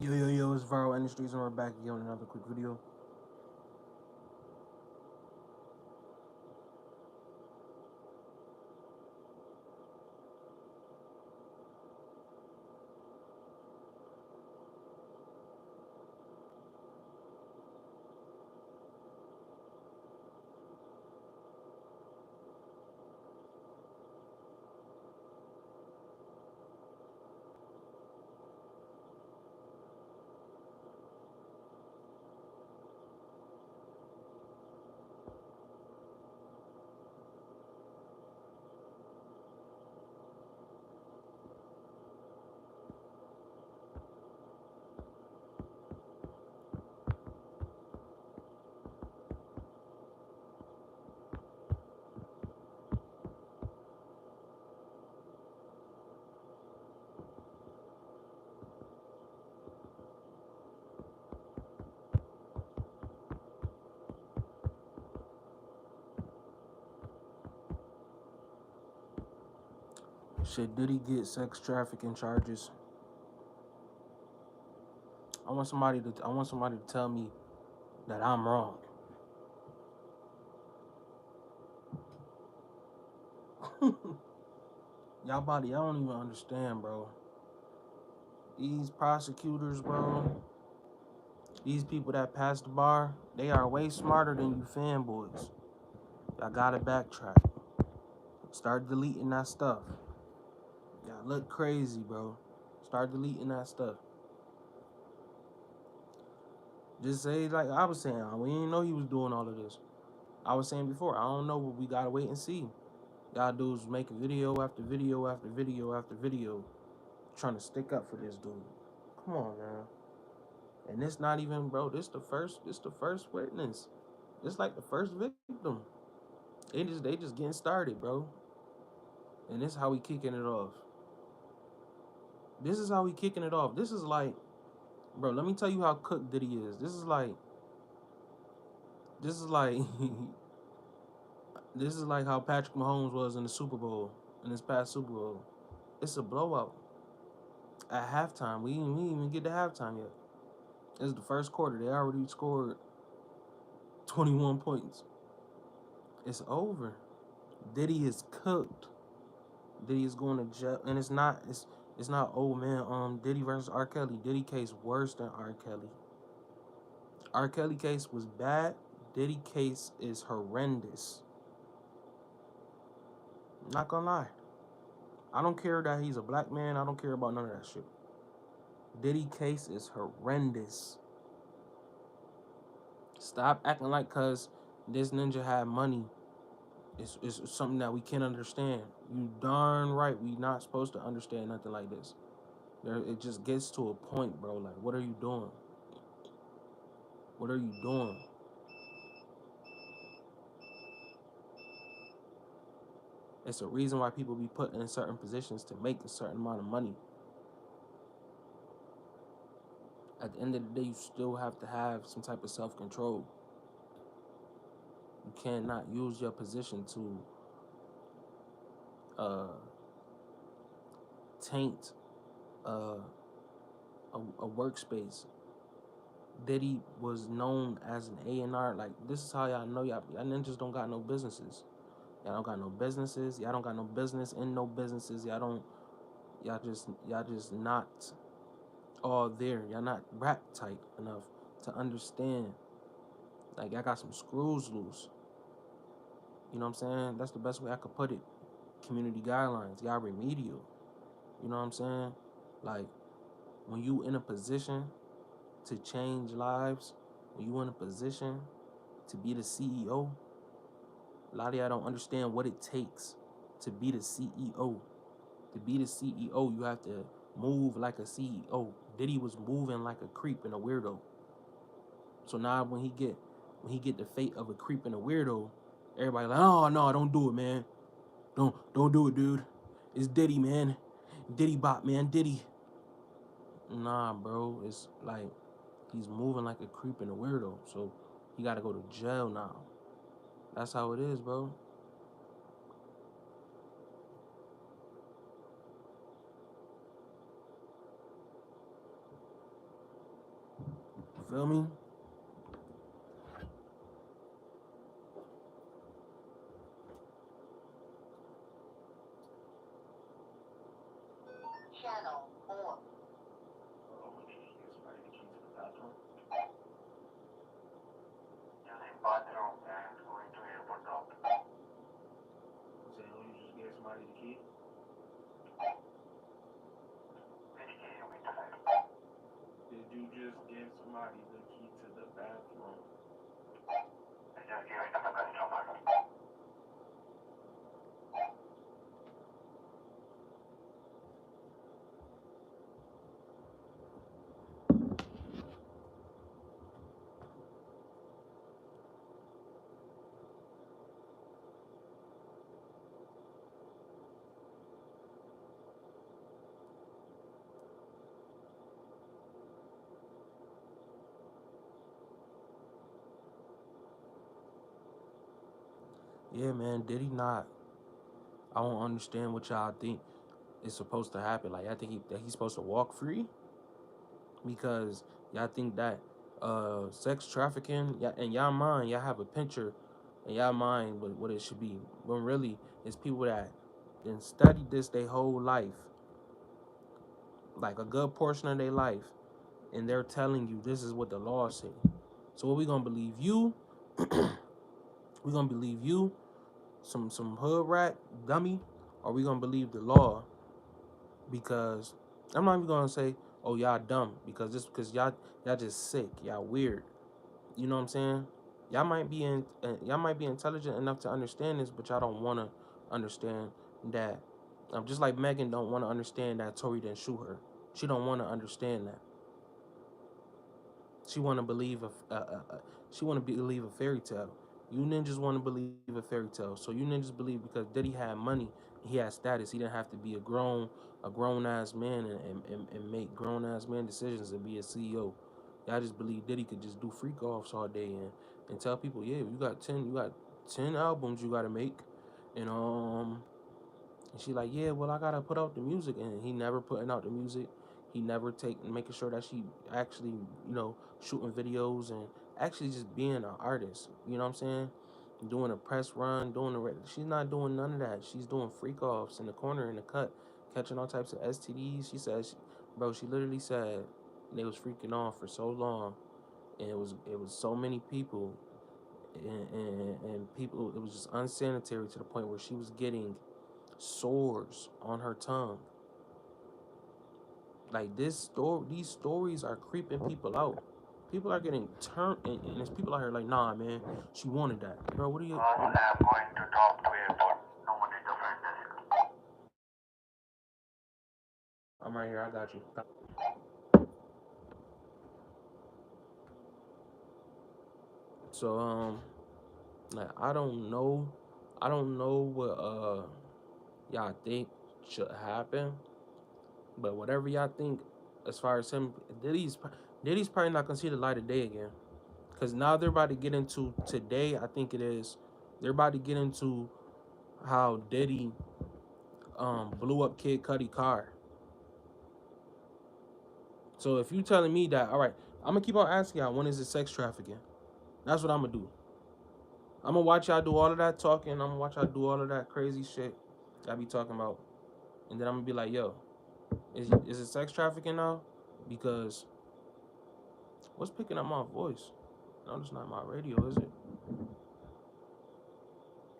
Yo, it's Viral Industries, and we're back again with another quick video. Should Diddy get sex trafficking charges? I want somebody to tell me that I'm wrong. Y'all don't even understand, bro. These prosecutors, bro, these people that pass the bar, they are way smarter than you fanboys. Y'all gotta backtrack. Start deleting that stuff. Y'all look crazy, bro. Start deleting that stuff. Just say, like I was saying, we didn't know he was doing all of this. I was saying before, I don't know, but we gotta wait and see. Y'all dudes make video after video after video after video trying to stick up for this dude. Come on, man. And this not even, bro, this the first witness. This like the first victim. They just getting started, bro. And this is how we kicking it off. This is how we kicking it off. This is like, bro, let me tell you how cooked Diddy is. This is like this is like how Patrick Mahomes was in the Super Bowl, in this past Super Bowl. It's a blowout. At halftime, we didn't even get to halftime yet. It's the first quarter. They already scored 21 points. It's over. Diddy is cooked. Diddy is going to jail, and it's not. Oh man, Diddy versus R. Kelly. Diddy case worse than R. Kelly. R. Kelly case was bad. Diddy case is horrendous. I'm not gonna lie. I don't care that he's a black man. I don't care about none of that shit. Diddy case is horrendous. Stop acting like cause this ninja had money. It's something that we can't understand. You darn right we not supposed to understand nothing like this. It just gets to a point, bro. Like, what are you doing? What are you doing? It's a reason why people be put in certain positions to make a certain amount of money. At the end of the day, you still have to have some type of self-control. You cannot use your position to uh, taint uh, a workspace. Diddy was known as an A&R. Like, this is how y'all know y'all ninjas don't got no businesses. Y'all don't got no businesses. Y'all don't got no business in no businesses. Y'all just not all there. Y'all not rap tight enough to understand. Like, y'all got some screws loose. You know what I'm saying? That's the best way I could put it. Community guidelines. Y'all remedial. You know what I'm saying? Like, when you in a position to change lives, when you in a position to be the CEO, a lot of y'all don't understand what it takes to be the CEO. To be the CEO, you have to move like a CEO. Diddy was moving like a creep and a weirdo. So now when he get the fate of a creep and a weirdo, everybody like, oh no, don't do it, man. Don't do it, dude. It's Diddy, man. Diddy bot, man. Diddy. Nah, bro. It's like he's moving like a creep and a weirdo. So he gotta go to jail now. That's how it is, bro. feel me? Channel 4. Using bathroom and going to airport drop. Say, oh, you just gave somebody the key? Which key you mean to say? Did you just give somebody the key to the bathroom? I just gave it to the customer. Yeah, man, Diddy not. I don't understand what y'all think is supposed to happen. Like, I think that he's supposed to walk free because y'all think that sex trafficking, yeah, in y'all mind, y'all have a picture in y'all mind what it should be. When really, it's people that then studied this their whole life, like a good portion of their life, and they're telling you this is what the law say. So what we gonna believe you? We gonna believe you, some hood rat dummy, or we gonna believe the law? Because I'm not even gonna say, oh y'all dumb because just because y'all just sick, y'all weird. You know what I'm saying? Y'all might be intelligent enough to understand this, but y'all don't want to understand that. Just like Megan don't want to understand that Tory didn't shoot her. She don't want to understand that. She want to believe she want to believe a fairy tale. You ninjas want to believe a fairy tale. So you ninjas believe because Diddy had money, he had status. He didn't have to be a grown ass man and make grown ass man decisions and be a CEO. Y'all just believe Diddy could just do freak offs all day and tell people, yeah, you got 10 albums you gotta make, and and she like, yeah, well, I gotta put out the music, and he never putting out the music. He never making sure that she actually, shooting videos and actually just being an artist. You know what I'm saying? Doing a press run, she's not doing none of that. She's doing freak offs in the corner in the cut, catching all types of STDs. She says, bro, she literally said they was freaking off for so long, and it was so many people, and people. It was just unsanitary to the point where she was getting sores on her tongue. Like these stories are creeping people out. People are getting turned, and there's people out here like, nah, man, she wanted that, bro. What are you? Boss, I'm going to drop to airport. No one is the front desk. I'm right here. I got you. So like I don't know what y'all think should happen, but whatever y'all think, as far as him, Diddy's probably not gonna see the light of day again. Cause now they're about to get into today. I think it is. They're about to get into how Diddy blew up Kid Cudi car. So if you telling me that, all right, I'm gonna keep on asking y'all when is it sex trafficking? That's what I'm gonna do. I'm gonna watch y'all do all of that talking. I'm gonna watch y'all do all of that crazy shit I be talking about, and then I'm gonna be like, yo, is it sex trafficking now? Because what's picking up my voice? No, it's not my radio, is it?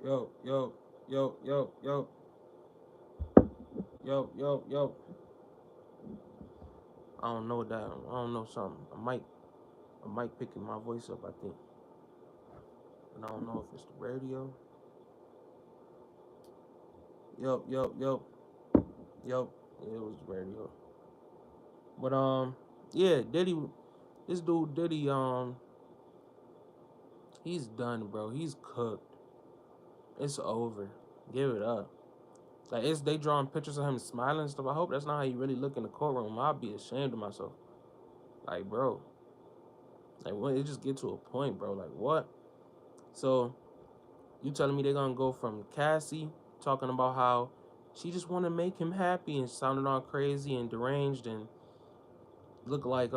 Yo, yo, yo, yo, yo, yo. I don't know that. I don't know something. A mic picking my voice up, I think. And I don't know if it's the radio. Yo. Yo. Yeah, it was the radio. But yeah, Diddy, this dude Diddy, he's done, bro. He's cooked. It's over. Give it up. Like they drawing pictures of him smiling and stuff. I hope that's not how you really look in the courtroom. I'd be ashamed of myself. Like, bro. Like, when it just get to a point, bro. Like, what? So you telling me they're gonna go from Cassie talking about how she just want to make him happy and sounding all crazy and deranged and look like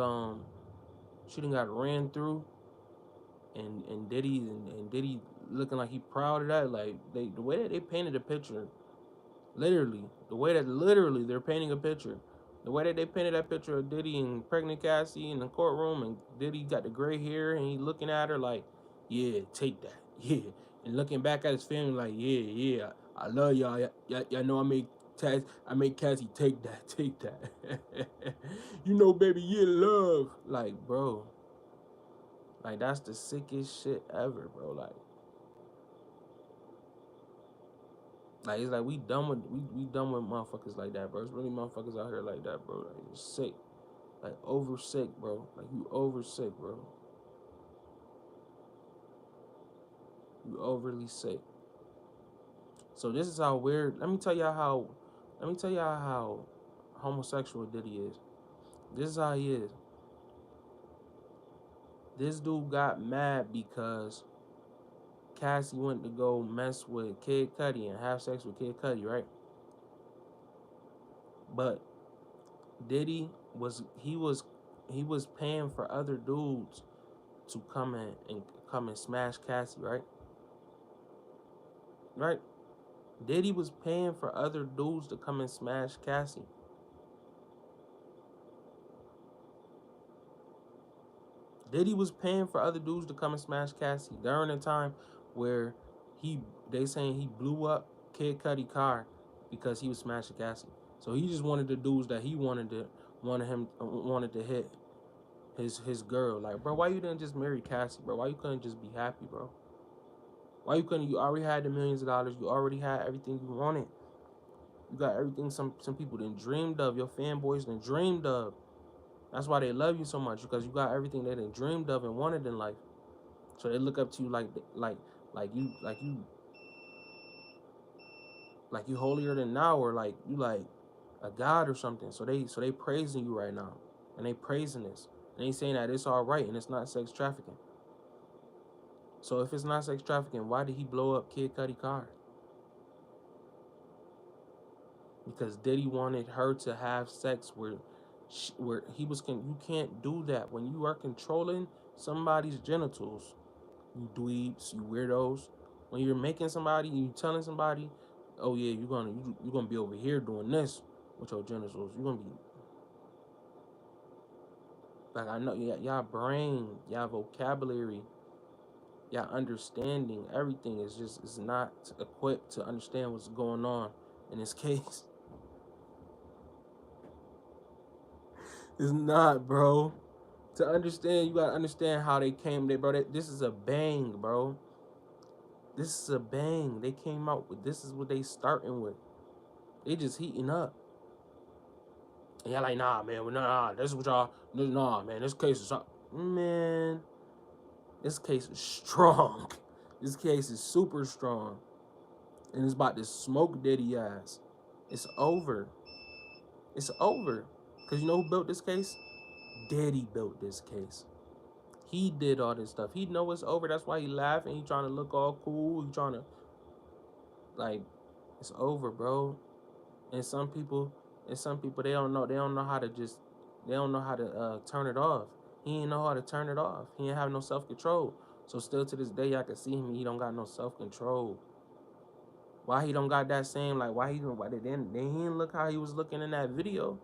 She done got ran through, and Diddy looking like he proud of that. Like the way that they painted the picture, literally the way that literally they're painting a picture. The way that they painted that picture of Diddy and pregnant Cassie in the courtroom, and Diddy got the gray hair, and he looking at her like, yeah, take that, yeah, and looking back at his family like, yeah, yeah, I love y'all, y'all know I make Cassie take that, take that, you know, baby, you love, like, bro, like that's the sickest shit ever, bro, like it's like we done with we done with motherfuckers like that, bro. It's really motherfuckers out here like that, bro. Like you're sick. Like over sick, bro. Like you over sick, bro. You overly sick. So this is how weird. Let me tell y'all how homosexual Diddy is. This is how he is. This dude got mad because Cassie went to go mess with Kid Cudi and have sex with Kid Cudi, right? But Diddy was paying for other dudes to come and smash Cassie, right? Right? Diddy was paying for other dudes to come and smash Cassie. Diddy was paying for other dudes to come and smash Cassie during a time where he they saying he blew up Kid Cudi car because he was smashing Cassie. So he just wanted the dudes that he wanted to hit his girl. Like, bro, why you didn't just marry Cassie, bro? Why you couldn't just be happy, bro? Why you couldn't? You already had the millions of dollars. You already had everything you wanted. You got everything some people done dreamed of. Your fanboys done dreamed of. That's why they love you so much, because you got everything they done dreamed of and wanted in life. So they look up to you like you like you holier than thou, or like you like a god or something. So they praising you right now, and they praising this, and they saying that it's all right and it's not sex trafficking. So if it's not sex trafficking, why did he blow up Kid Cudi car? Because Diddy wanted her to have sex where he was you can't do that when you are controlling somebody's genitals. You dweebs, you weirdos. When you're making somebody, you telling somebody, oh yeah, you're gonna be over here doing this with your genitals. You're gonna be like, I know y'all brain, y'all vocabulary, y'all understanding, everything is not equipped to understand what's going on in this case. It's not, bro. To understand, you gotta understand how they came. This is a bang, bro. This is a bang. They came out with this is what they starting with. They just heating up. And y'all like, nah, man, nah, this is what y'all, nah, man, this case is, man, this case is strong. This case is super strong. And it's about to smoke Diddy ass. It's over. It's over. Because you know who built this case? Diddy built this case. He did all this stuff. He know it's over. That's why he laughing. He trying to look all cool. He trying to, like, it's over, bro. And some people they don't know. They don't know how to just. They don't know how to turn it off. He ain't know how to turn it off. He ain't have no self control. So still to this day, I can see him. He don't got no self control. Why he don't got that same, like, why he didn't look how he was looking in that video?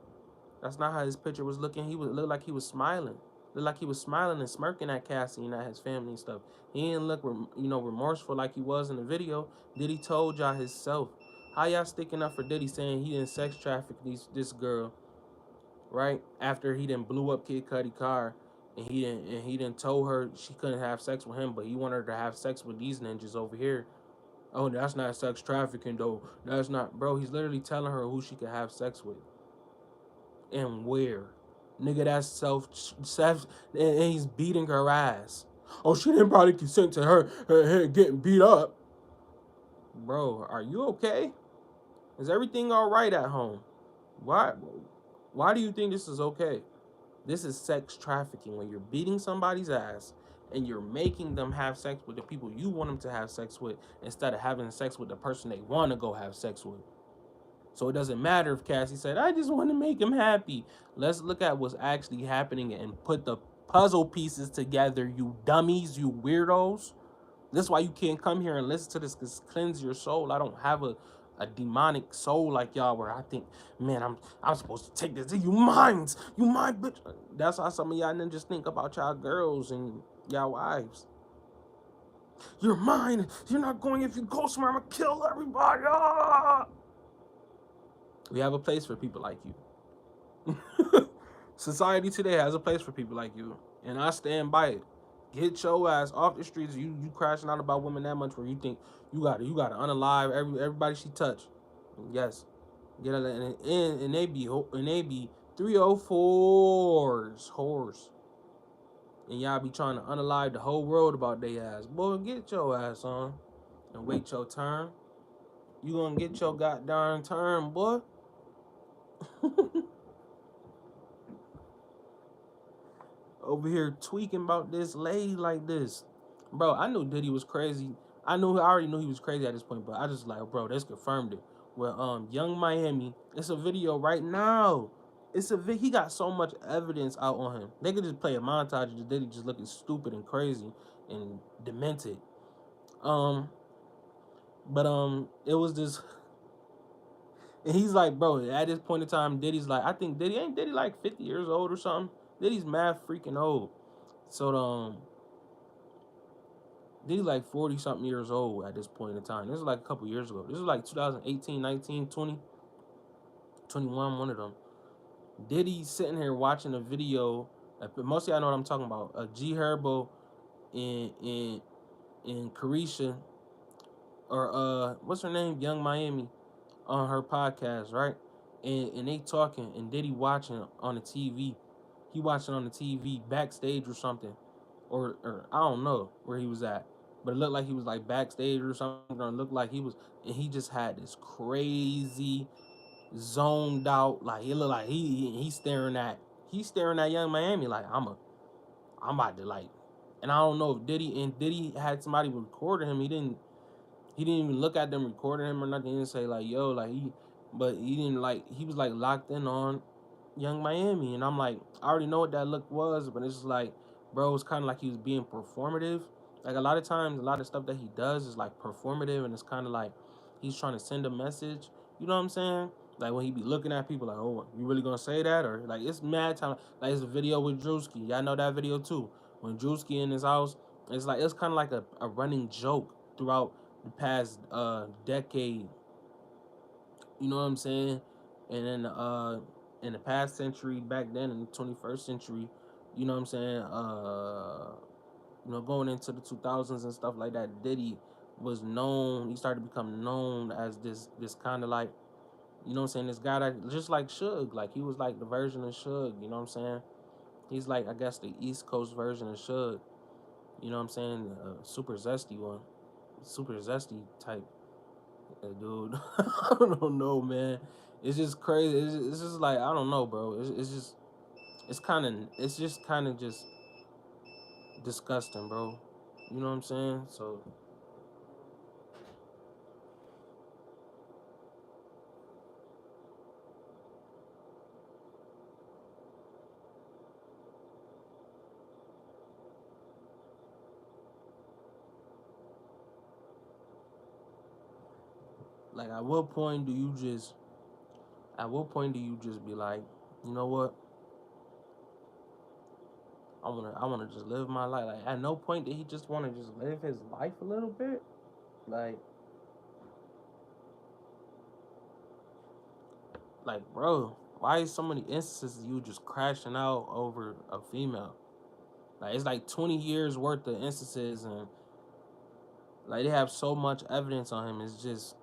That's not how his picture was looking. He looked like he was smiling. Looked like he was smiling and smirking at Cassie and at his family and stuff. He didn't look, remorseful like he was in the video. Diddy told y'all himself. How y'all sticking up for Diddy saying he didn't sex traffic this girl, right? After he didn't blew up Kid Cudi car, and he didn't told her she couldn't have sex with him, but he wanted her to have sex with these ninjas over here. Oh, that's not sex trafficking though. That's not, bro. He's literally telling her who she could have sex with and where. Nigga, that's self, and he's beating her ass. Oh, she didn't probably consent to her getting beat up. Bro, are you okay? Is everything all right at home? Why? Why do you think this is okay? This is sex trafficking, when you're beating somebody's ass and you're making them have sex with the people you want them to have sex with instead of having sex with the person they want to go have sex with. So it doesn't matter if Cassie said, I just want to make him happy. Let's look at what's actually happening and puzzle pieces together, you dummies, you weirdos. That's why you can't come here and listen to this, because cleanse your soul. I don't have a demonic soul like y'all where I think, man, I'm supposed to take this. You minds, you mind, bitch. That's how some of y'all ninjas think about y'all girls and y'all wives. You're mine. You're not going. If you go somewhere, I'm gonna kill everybody. Ah! We have a place for people like you. Society today has a place for people like you, and I stand by it. Get your ass off the streets. You crashing out about women that much where you think you gotta unalive everybody she touched. Yes, get her, and they be 304s whores, and y'all be trying to unalive the whole world about they ass. Boy, get your ass on and wait your turn. You gonna get your goddamn turn, boy. Over here tweaking about this lady like this. Bro, I knew Diddy was crazy. I already knew he was crazy at this point, but I just like, bro, this confirmed it. Well, Young Miami, it's a video right now. He got so much evidence out on him. They could just play a montage of Diddy just looking stupid and crazy and demented. Um, but it was this, and he's like, bro, at this point in time, Diddy's like, I think Diddy like 50 years old or something. Diddy's mad freaking old. So Diddy like 40 something years old at this point in time. This is like a couple years ago. This is like 2018, 19, 20, 21, one of them. Diddy sitting here watching a video. Mostly I know what I'm talking about. G Herbo and Carisha, or what's her name? Young Miami, on her podcast, right? And they talking, and Diddy watching on the TV. He watching on the TV backstage or something. Or I don't know where he was at. But it looked like he was like backstage or something. Or it looked like he was, and he just had this crazy zoned out, like it looked like he's staring at Young Miami like I'm about to like, and I don't know if Diddy had somebody recording him. He didn't even look at them recording him or nothing. He didn't say like, yo, like but he didn't like, he was like locked in on Young Miami, and I'm like, I already know what that look was, but it's just like, bro, it's kind of like he was being performative. Like a lot of times, a lot of stuff that he does is like performative, and it's kind of like he's trying to send a message. You know what I'm saying? Like when he be looking at people like, oh, you really gonna say that? Or like it's mad time. Like it's a video with Drewski. Y'all know that video too. When Drewski in his house, it's kind of like a running joke throughout the past decade. You know what I'm saying? And then in the past century, back then in the 21st century, you know what I'm saying? Going into the 2000s and stuff like that, Diddy was known. He started to become known as this kind of like, you know what I'm saying? This guy that just like Suge, like he was like the version of Suge. You know what I'm saying? He's like, I guess, the East Coast version of Suge. You know what I'm saying? Super zesty one, super zesty type dude. I don't know, man. It's just crazy. It's just like, I don't know, bro. It's just kind of just disgusting, bro. You know what I'm saying? So like, at what point do you just be like, you know what? I wanna just live my life. Like at no point did he just want to just live his life a little bit. Like bro, why is so many instances of you just crashing out over a female? Like it's like 20 years worth of instances, and like they have so much evidence on him. It's just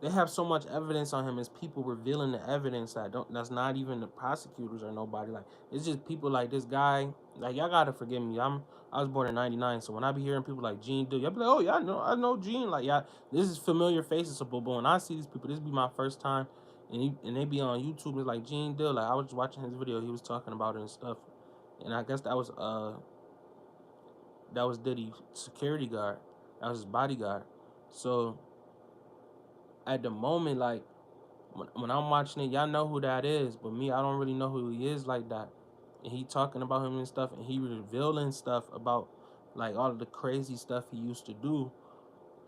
they have so much evidence on him. It's people revealing the evidence that's not even the prosecutors or nobody. Like it's just people like this guy. Like y'all gotta forgive me. I was born in '99, so when I be hearing people like Gene Do, y'all be like, oh yeah, I know Gene. Like yeah, this is familiar faces. But when I see these people, this be my first time, and they be on YouTube. It's like Gene Dill. Like I was just watching his video. He was talking about it and stuff, and I guess that was Diddy security guard. That was his bodyguard. So at the moment, like when I'm watching it, y'all know who that is, but me, I don't really know who he is like that. and he talking about him and stuff, and he revealing stuff about like all of the crazy stuff he used to do.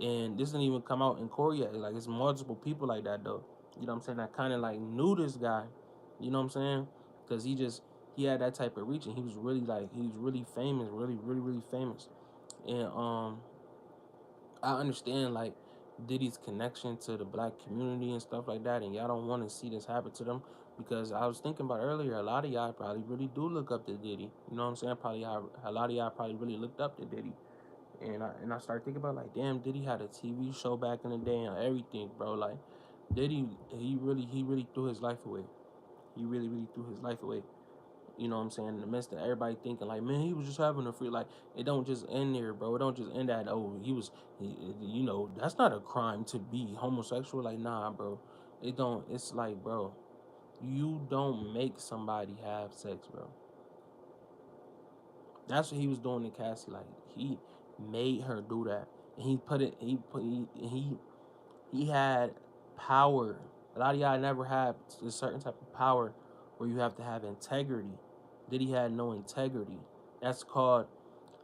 And this didn't even come out in court yet. Like it's multiple people like that though. You know what I'm saying? That kind of like knew this guy. You know what I'm saying? Because he had that type of reach, and he was really famous, really famous. And I understand like Diddy's connection to the black community and stuff like that, and y'all don't want to see this happen to them because I was thinking about earlier, a lot of y'all probably really do look up to Diddy. You know what I'm saying? Probably a lot of y'all probably really looked up to Diddy. And I started thinking about like, damn, Diddy had a TV show back in the day and everything, bro. Like, Diddy, he really threw his life away. He really threw his life away. You know what I'm saying? In the midst of everybody thinking like, man, he was just having a free. Like, it don't just end there, bro. It don't just end at you know, that's not a crime to be homosexual. Like, nah, bro. It don't. It's like, bro, you don't make somebody have sex, bro. That's what he was doing to Cassie. Like, he made her do that, and he put it. He had power. A lot of y'all never had a certain type of power where you have to have integrity. Diddy had no integrity. That's called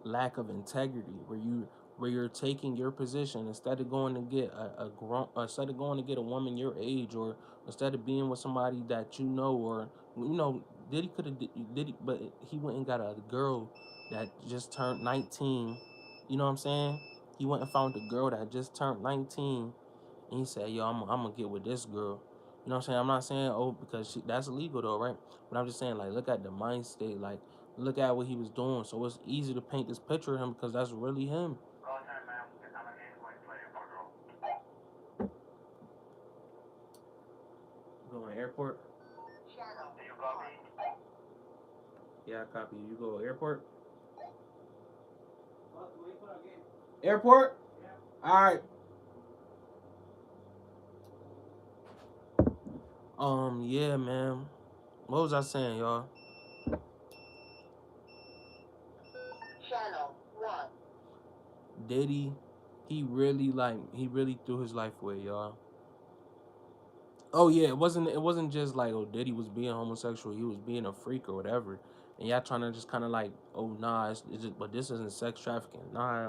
lack of integrity, where you're taking your position instead of going to get a grown, instead of going to get a woman your age, or instead of being with somebody that you know, or you know, Diddy could have Diddy, but he went and got a girl that just turned 19. You know what I'm saying? He went and found a girl that just turned 19, and he said, "Yo, I'm gonna get with this girl." You know what I'm saying? I'm not saying because that's illegal though, right? But I'm just saying like look at the mind state, like look at what he was doing. So it's easy to paint this picture of him because that's really him. Going airport? Yeah, I copy you. You go airport? Airport? All right. Yeah, man. What was I saying, y'all? Diddy, he really threw his life away, y'all. Oh yeah, it wasn't just like oh Diddy was being homosexual, he was being a freak or whatever. And y'all trying to just kind of like, oh nah, it's just, but this isn't sex trafficking. Nah.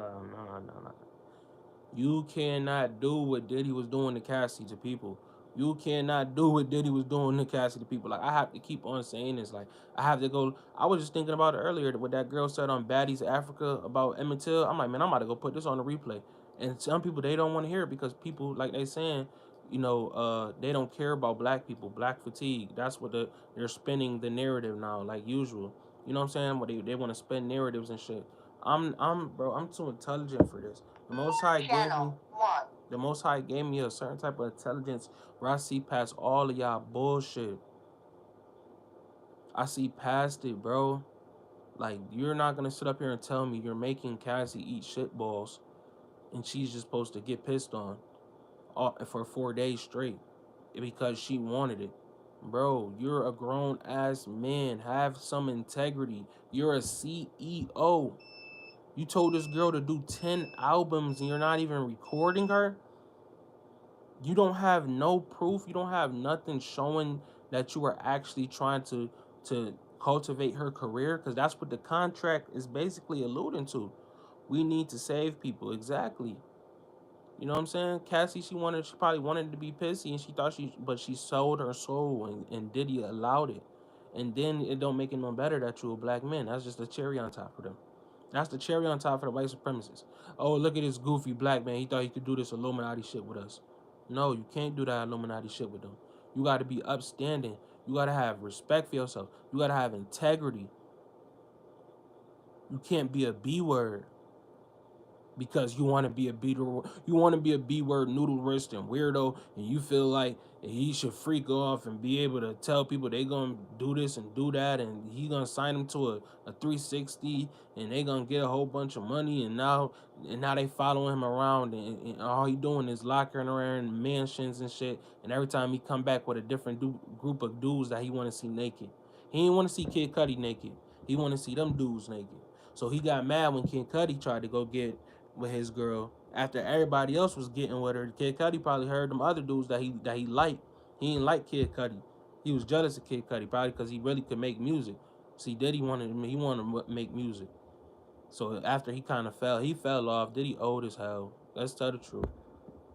You cannot do what Diddy was doing to Cassie to people. You cannot do what Diddy was doing to Cassie to people. Like I have to keep on saying this. Like I have to go. I was just thinking about it earlier. What that girl said on Baddies Africa about Emmett Till. I'm like, man, I'm about to go put this on the replay. And some people they don't want to hear it because people like they saying, they don't care about black people, black fatigue. That's what they're spinning the narrative now, like usual. You know what I'm saying? But they want to spin narratives and shit. Bro, I'm too intelligent for this. The Most High gave me the Most High gave me a certain type of intelligence where I see past all of y'all bullshit. I see past it, bro. Like you're not gonna sit up here and tell me you're making Cassie eat shit balls, and she's just supposed to get pissed on for 4 days straight because she wanted it. Bro, you're a grown ass man. Have some integrity. You're a CEO. You told this girl to do 10 albums and you're not even recording her? You don't have no proof. You don't have nothing showing that you are actually trying to cultivate her career, because that's what the contract is basically alluding to. We need to save people. Exactly. You know what I'm saying? Cassie, she probably wanted to be pissy, and but she sold her soul, and Diddy allowed it. And then it don't make it no better that you a black man. That's just the cherry on top of them. That's the cherry on top for the white supremacists. Oh, look at this goofy black man. He thought he could do this Illuminati shit with us. No, you can't do that Illuminati shit with them. You got to be upstanding. You got to have respect for yourself. You got to have integrity. You can't be a B word because you want to be a B word noodle wrist and weirdo, and you feel like he should freak off and be able to tell people they gonna do this and do that, and he gonna sign them to a 360, and they gonna get a whole bunch of money, and now they follow him around, and all he doing is locking around mansions and shit, and every time he come back with a different group of dudes that he want to see naked. He didn't want to see Kid Cudi naked. He want to see them dudes naked. So he got mad when Kid Cudi tried to go get with his girl after everybody else was getting with her. Kid Cudi probably heard them other dudes that he liked. He didn't like Kid Cudi. He was jealous of Kid Cudi probably because he really could make music. See, Diddy wanted to make music. So after he fell off. Diddy old as hell. Let's tell the truth.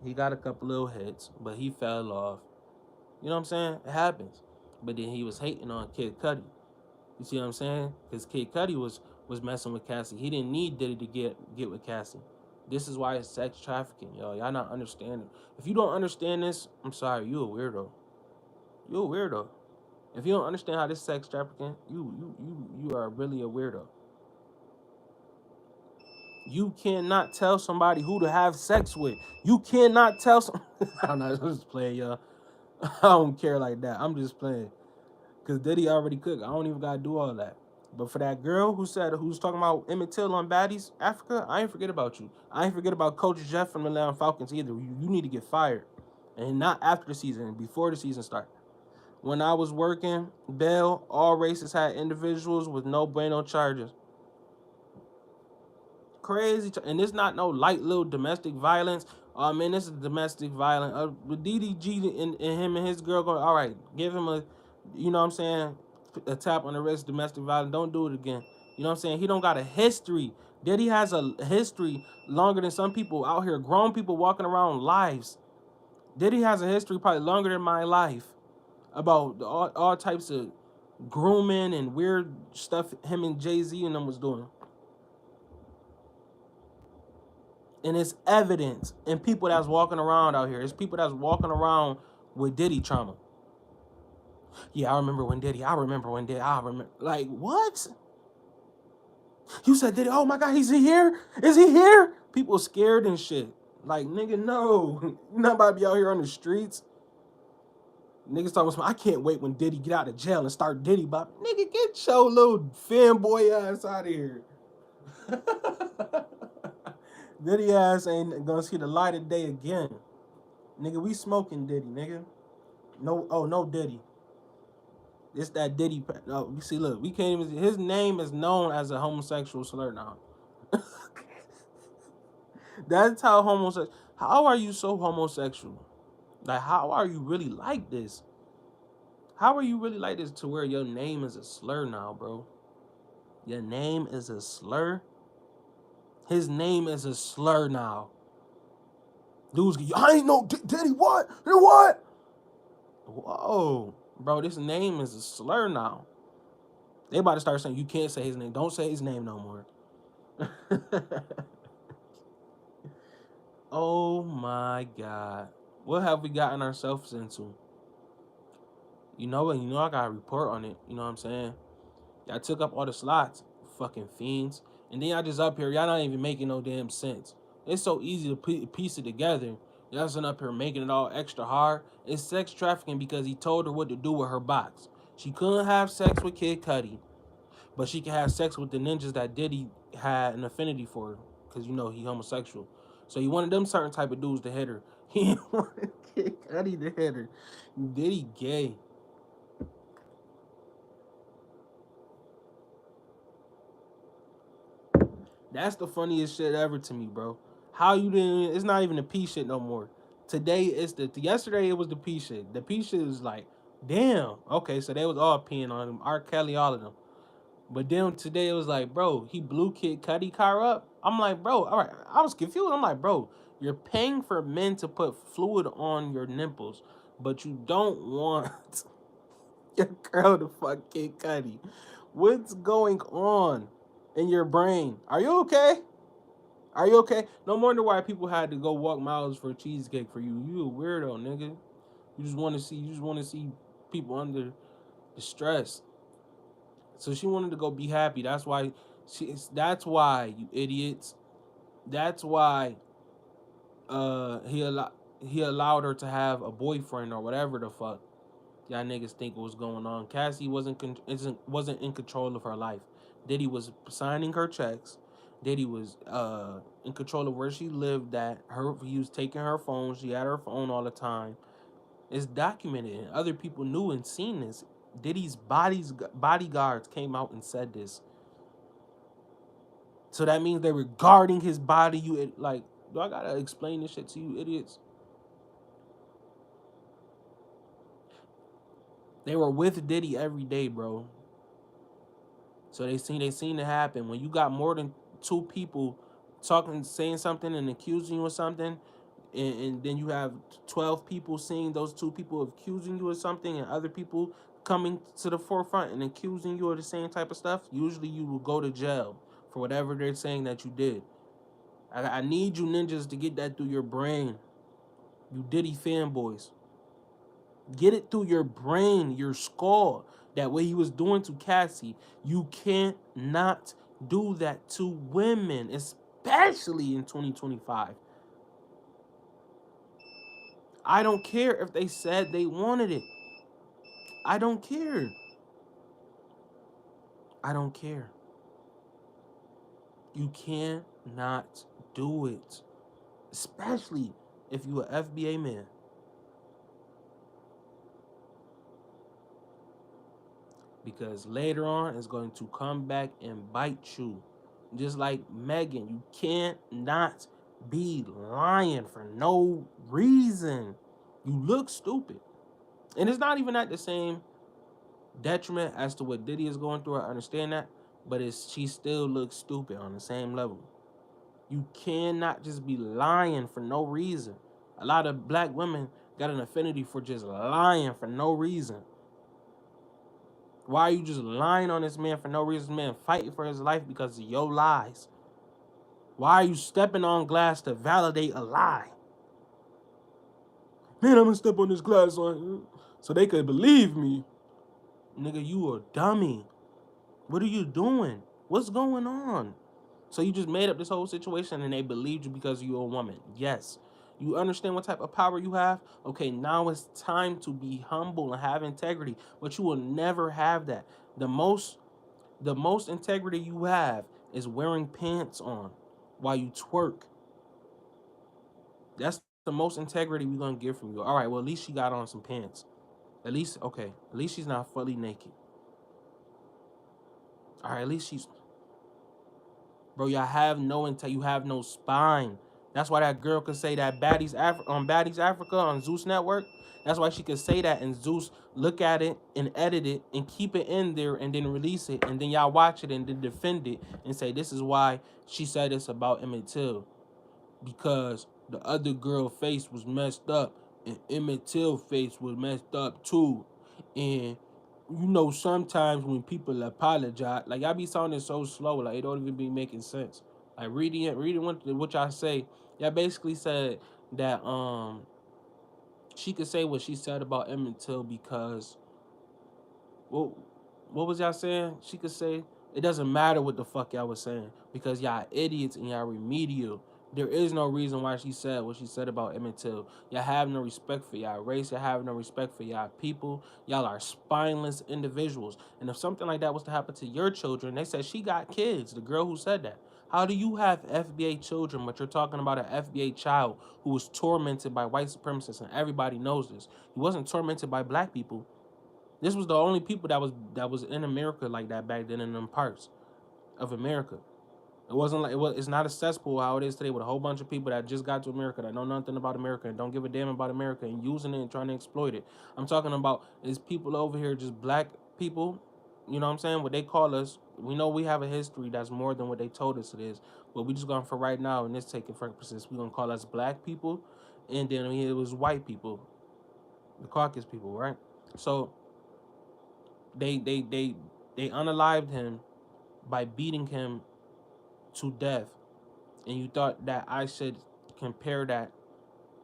He got a couple little hits, but he fell off. You know what I'm saying? It happens. But then he was hating on Kid Cudi. You see what I'm saying? Because Kid Cudi was messing with Cassie. He didn't need Diddy to get with Cassie. This is why it's sex trafficking, y'all. Y'all not understanding. If you don't understand this, I'm sorry, you a weirdo. You a weirdo. If you don't understand how this sex trafficking, you are really a weirdo. You cannot tell somebody who to have sex with. You cannot tell some. I'm not just playing, y'all. I don't care like that. I'm just playing. Cause Diddy already cooked. I don't even gotta do all that. But for that girl who's talking about Emmett Till on Baddies Africa, I ain't forget about you. I ain't forget about Coach Jeff from the Atlanta Falcons either. You need to get fired, and not after the season, before the season start. When I was working, Bell, all races had individuals with no bueno charges. Crazy, and it's not no light little domestic violence. Oh man, this is domestic violence. With DDG and him and his girl going, all right, give him a, you know what I'm saying, a tap on the wrist, domestic violence. Don't do it again. You know what I'm saying? He don't got a history. Diddy has a history longer than some people out here, grown people walking around lives. Diddy has a history probably longer than my life about all types of grooming and weird stuff him and Jay-Z and them was doing. And it's evidence in people that's walking around out here. It's people that's walking around with Diddy trauma. Yeah, I remember when Diddy. I remember. Like, what? You said Diddy. Oh my God, is he here? Is he here? People scared and shit. Like, nigga, no. You're not about to be out here on the streets. Niggas talking about, I can't wait when Diddy get out of jail and start Diddy bop. Nigga, get your little fanboy ass out of here. Diddy ass ain't gonna see the light of day again. Nigga, we smoking Diddy, nigga. No, oh, no Diddy. It's that Diddy. Oh, you see, look, we can't even. His name is known as a homosexual slur now. That's how homosexual. How are you so homosexual? Like, how are you really like this? How are you really like this to where your name is a slur now, bro? Your name is a slur. His name is a slur now. Dudes, I ain't no Diddy. What? What? Whoa, bro, this name is a slur now. They about to start saying you can't say his name. Don't say his name no more. Oh my God. What have we gotten ourselves into? And I got a report on it. You know what I'm saying? Y'all took up all the slots. Fucking fiends. And then y'all just up here. Y'all not even making no damn sense. It's so easy to piece it together. Y'all sitting up here making it all extra hard. It's sex trafficking because he told her what to do with her box. She couldn't have sex with Kid Cudi, but she can have sex with the ninjas that Diddy had an affinity for, because he homosexual. So he wanted them certain type of dudes to hit her. He wanted Kid Cudi to hit her. Diddy gay. That's the funniest shit ever to me, bro. How you didn't? It's not even the P shit no more. Today it's yesterday it was the P shit. The P shit is like, damn. Okay, so they was all peeing on him. R. Kelly, all of them. But then today it was like, bro, he blew Kid Cudi car up. I'm like, bro, all right. I was confused. I'm like, bro, you're paying for men to put fluid on your nipples, but you don't want your girl to fuck Kid Cudi. What's going on in your brain? Are you okay? Are you okay? No wonder why people had to go walk miles for a cheesecake for you. You a weirdo, nigga. You just want to see people under distress. So she wanted to go be happy. That's why you idiots. That's why he allowed her to have a boyfriend or whatever the fuck y'all niggas think was going on. Cassie wasn't in control of her life. Diddy was signing her checks. Diddy was in control of where she lived at. He was taking her phone. She had her phone all the time. It's documented, and other people knew and seen this. Diddy's bodyguards came out and said this. So that means they were guarding his body. Do I gotta explain this shit to you idiots? They were with Diddy every day, bro. So they seen it happen. When you got more than two people talking, saying something and accusing you of something, and then you have 12 people seeing those two people accusing you of something, and other people coming to the forefront and accusing you of the same type of stuff, usually you will go to jail for whatever they're saying that you did. I need you ninjas to get that through your brain. You Diddy fanboys. Get it through your brain, your skull, that what he was doing to Cassie. You can't not do that to women, especially in 2025. I don't care if they said they wanted it. I don't care. I don't care. You cannot do it, especially if you an FBA man. Because later on it's going to come back and bite you. Just like Megan, you can't not be lying for no reason. You look stupid. And it's not even at the same detriment as to what Diddy is going through. I understand that. But she still looks stupid on the same level. You cannot just be lying for no reason. A lot of black women got an affinity for just lying for no reason. Why are you just lying on this man for no reason? Man, fighting for his life because of your lies. Why are you stepping on glass to validate a lie? Man, I'm gonna step on this glass so they could believe me. Nigga, you a dummy. What are you doing? What's going on? So you just made up this whole situation and they believed you because you're a woman. Yes. You understand what type of power you have? Okay, now it's time to be humble and have integrity. But you will never have that. The most integrity you have is wearing pants on while you twerk. That's the most integrity we're gonna get from you. All right, well, at least she got on some pants. At least, okay, at least she's not fully naked. All right, at least she's, bro, y'all have no intent. You have no spine. That's why that girl could say that Baddies Africa on Zeus Network. That's why she could say that, and Zeus look at it and edit it and keep it in there and then release it, and then y'all watch it and then defend it and say this is why she said this about Emmett Till, because the other girl face was messed up and Emmett Till face was messed up too. And you know, sometimes when people apologize, like I be sounding so slow, like it don't even be making sense. Like reading what y'all say, y'all basically said that she could say what she said about Emmett Till because what what was y'all saying? She could say it doesn't matter what the fuck y'all was saying because y'all idiots and y'all remedial. There is no reason why she said what she said about Emmett Till. Y'all have no respect for y'all race. Y'all have no respect for y'all people. Y'all are spineless individuals. And if something like that was to happen to your children, they said she got kids. The girl who said that. How do you have FBA children, but you're talking about an FBA child who was tormented by white supremacists, and everybody knows this? He wasn't tormented by black people. This was the only people that was in America like that back then in them parts of America. It wasn't like it's not a cesspool how it is today with a whole bunch of people that just got to America that know nothing about America and don't give a damn about America and using it and trying to exploit it. I'm talking about is people over here, just black people, you know what I'm saying? What they call us. We know we have a history that's more than what they told us it is, but we just going for right now in this taking purposes. We gonna call us black people, and then it was white people, the Caucasus people, right? So they they they they unalived him by beating him to death, and you thought that I should compare that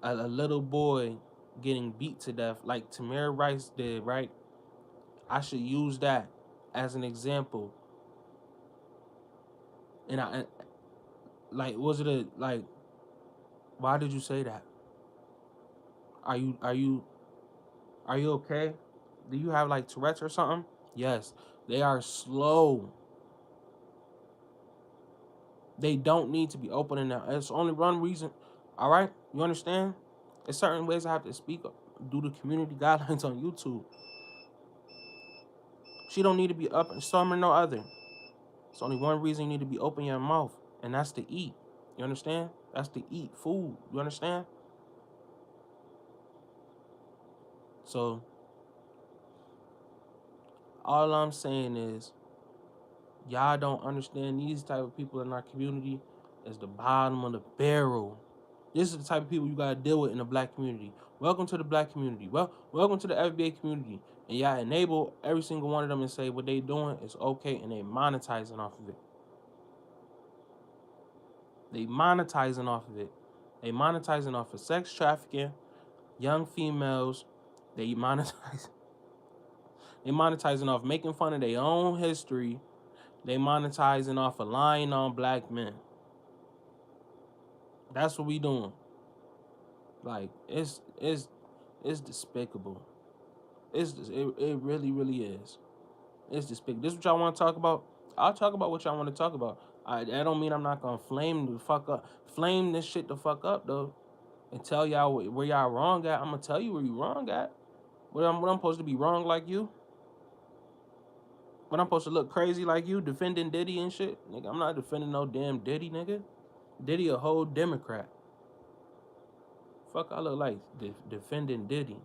a little boy getting beat to death like Tamir Rice did, right? I should use that as an example. And I like, was it a like? Why did you say that? Are you okay? Do you have like Tourette's or something? Yes, they are slow. They don't need to be opening now. It's only one reason. All right, you understand? There's certain ways I have to speak due to community guidelines on YouTube. She don't need to be up and some or no other. It's only one reason you need to be open your mouth, and that's to eat. You understand? That's to eat food. You understand? So all I'm saying is Y'all don't understand these type of people in our community is the bottom of the barrel. This is the type of people you gotta deal with in the black community. Welcome to the black community. Well, welcome to the FBA community. And y'all enable every single one of them and say what they doing is okay and they monetizing off of it. They monetizing off of it. They monetizing off of sex trafficking, young females. They monetize. They monetizing off making fun of their own history. They monetizing off of lying on black men. That's what we doing. Like it's despicable. It really really is. It's despicable. This is what y'all want to talk about. I'll talk about what y'all want to talk about. That don't mean I'm not gonna flame the fuck up, flame this shit the fuck up though, and tell y'all where y'all wrong at. I'm gonna tell you where you wrong at. What I'm supposed to be wrong like you? What I'm supposed to look crazy like you defending Diddy and shit? Nigga, I'm not defending no damn Diddy, nigga. Diddy a whole Democrat. Fuck, I look like defending Diddy.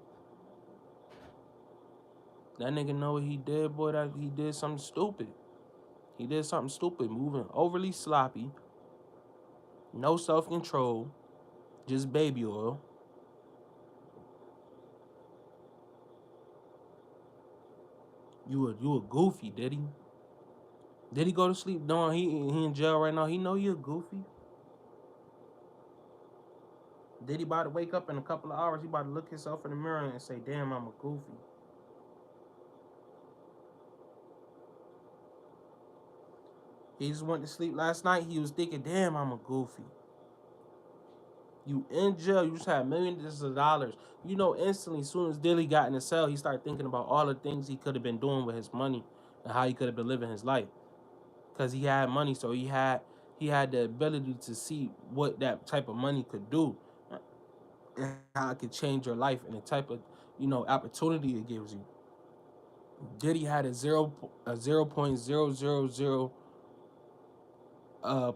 That nigga know what he did, boy. That he did something stupid. He did something stupid, moving overly sloppy, no self control, just baby oil. You a goofy, Diddy. Did he go to sleep? No, he in jail right now. He know you a goofy. Did he about to wake up in a couple of hours? He about to look himself in the mirror and say, "Damn, I'm a goofy." He just went to sleep last night. He was thinking, "Damn, I'm a goofy." You in jail. You just had millions of dollars. You know, instantly, as soon as Diddy got in the cell, he started thinking about all the things he could have been doing with his money and how he could have been living his life. Because he had money, so he had the ability to see what that type of money could do, and how it could change your life and the type of opportunity it gives you. Diddy had a 0.000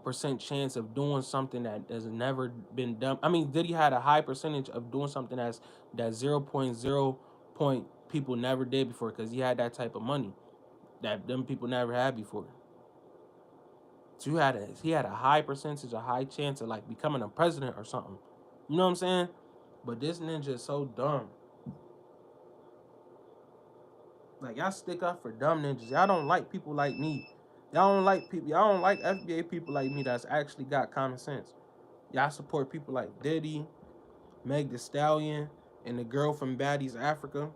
percent chance of doing something that has never been done. I mean, Diddy had a high percentage of doing something that 0.0 point people never did before because he had that type of money that them people never had before. So he had a high percentage, a high chance of like becoming a president or something. You know what I'm saying? But this ninja is so dumb. Like y'all stick up for dumb ninjas. Y'all don't like people like me. Y'all don't like people. Y'all don't like FBA people like me that's actually got common sense. Y'all support people like Diddy, Meg The Stallion, and the girl from Baddies Africa.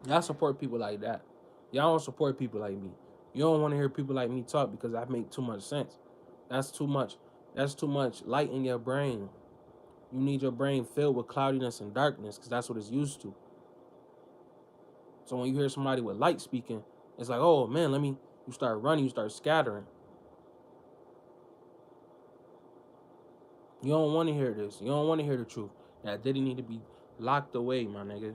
Y'all support people like that. Y'all don't support people like me. You don't want to hear people like me talk because I make too much sense. That's too much. That's too much light in your brain. You need your brain filled with cloudiness and darkness because that's what it's used to. So when you hear somebody with light speaking, it's like, oh man, you start running, you start scattering. You don't want to hear this. You don't want to hear the truth. That Diddy need to be locked away, my nigga.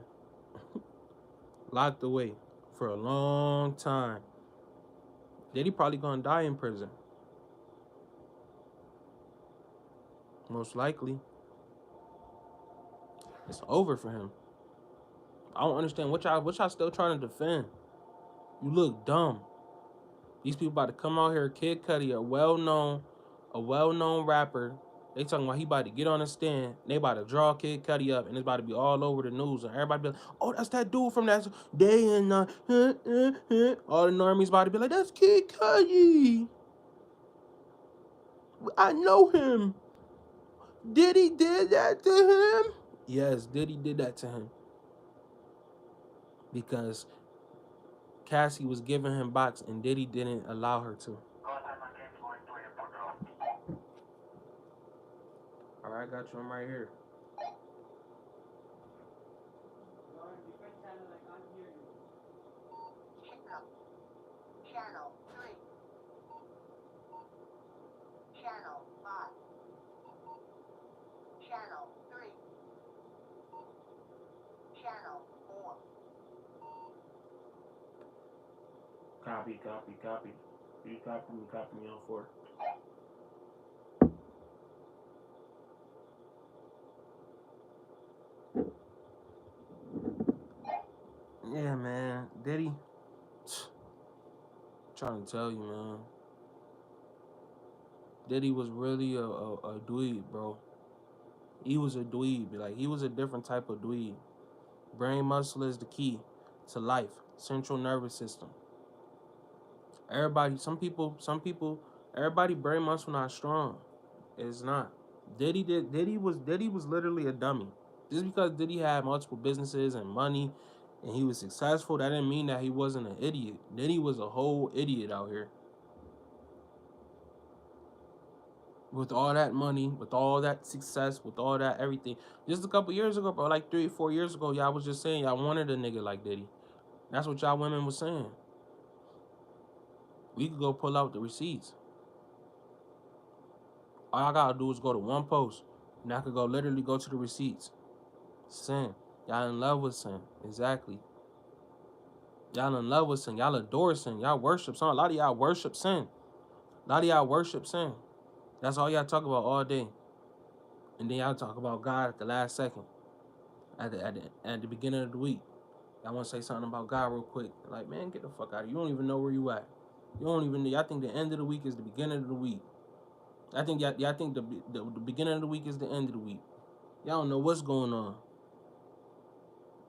Locked away for a long time. Diddy probably gonna die in prison. Most likely. It's over for him. I don't understand what y'all still trying to defend. You look dumb. These people about to come out here, Kid Cudi, a well known rapper. They talking about he about to get on a stand. They about to draw Kid Cudi up, and it's about to be all over the news, and everybody be like, "Oh, that's that dude from that day and night." All the normies about to be like, "That's Kid Cudi. I know him. Diddy did that to him." Yes, Diddy did that to him because Cassie was giving him box, and Diddy didn't allow her to. All right, I got you. I'm right here. Channel 3. Channel 5. Channel 3. Channel 4. Copy, copy, copy. You copy me on 4. Yeah, man. Diddy. trying to tell you, man. Diddy was really a dweeb, bro. He was a dweeb. Like, he was a different type of dweeb. Brain muscle is the key to life. Central nervous system. Everybody, everybody brain muscle not strong. It's not. Diddy was literally a dummy. Just because Diddy had multiple businesses and money and he was successful, that didn't mean that he wasn't an idiot. Diddy was a whole idiot out here. With all that money, with all that success, with all that everything. Just a couple years ago, bro, like 3 or 4 years ago, y'all was just saying y'all wanted a nigga like Diddy. That's what y'all women was saying. We could go pull out the receipts. All I gotta do is go to one post, and I could go literally go to the receipts. Sin. Y'all in love with sin. Exactly. Y'all in love with sin. Y'all adore sin. Y'all worship sin. A lot of y'all worship sin. A lot of y'all worship sin. That's all y'all talk about all day. And then y'all talk about God at the last second. At the beginning of the week. Y'all want to say something about God real quick. Like, man, get the fuck out of here. You don't even know where you at. You don't even know. Y'all think the end of the week is the beginning of the week. I think y'all think the beginning of the week is the end of the week. Y'all don't know what's going on.